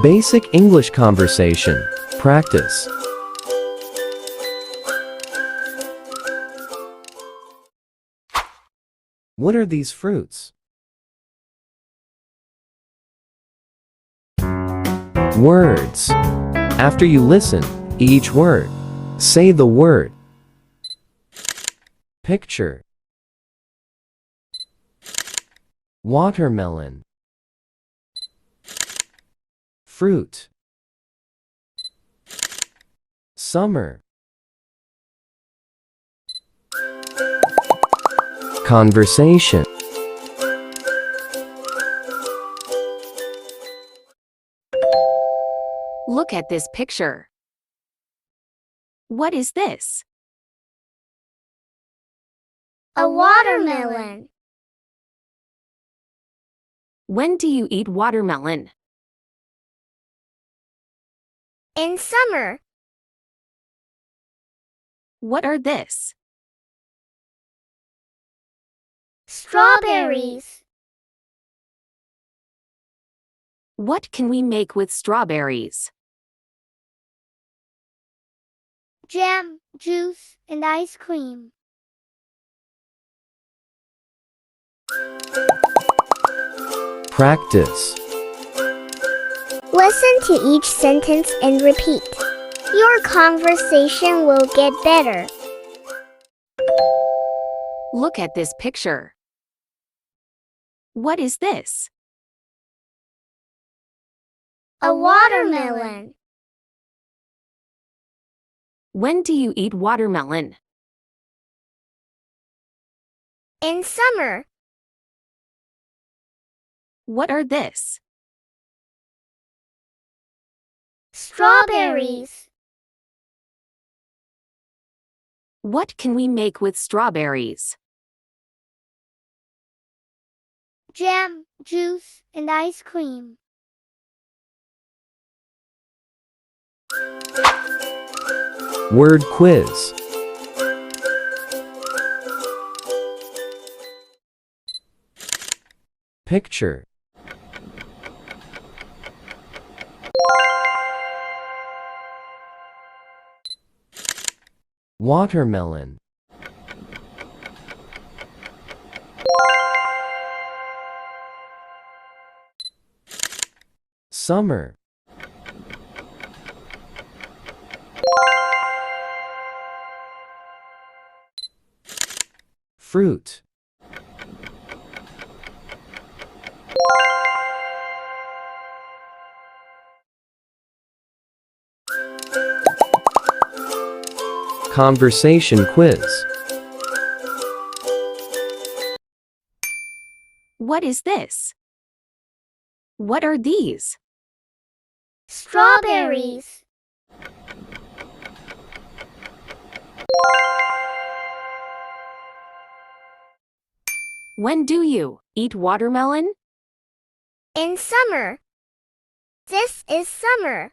Basic English conversation. Practice. What are these fruits? Words. After you listen, each word, say the word. Picture. Watermelon. Fruit. Summer. Conversation. Look at this picture. What is this? A watermelon. When do you eat watermelon? In summer. What are this? Strawberries. What can we make with strawberries? Jam, juice, and ice cream. Practice. Listen to each sentence and repeat. Your conversation will get better. Look at this picture. What is this? A watermelon. When do you eat watermelon? In summer. What are this? Strawberries. What can we make with strawberries? Jam, juice, and ice cream. Word quiz. Picture. Watermelon. Summer. Fruit. Conversation quiz. What is this? What are these? Strawberries. When do you eat watermelon? In summer. This is summer.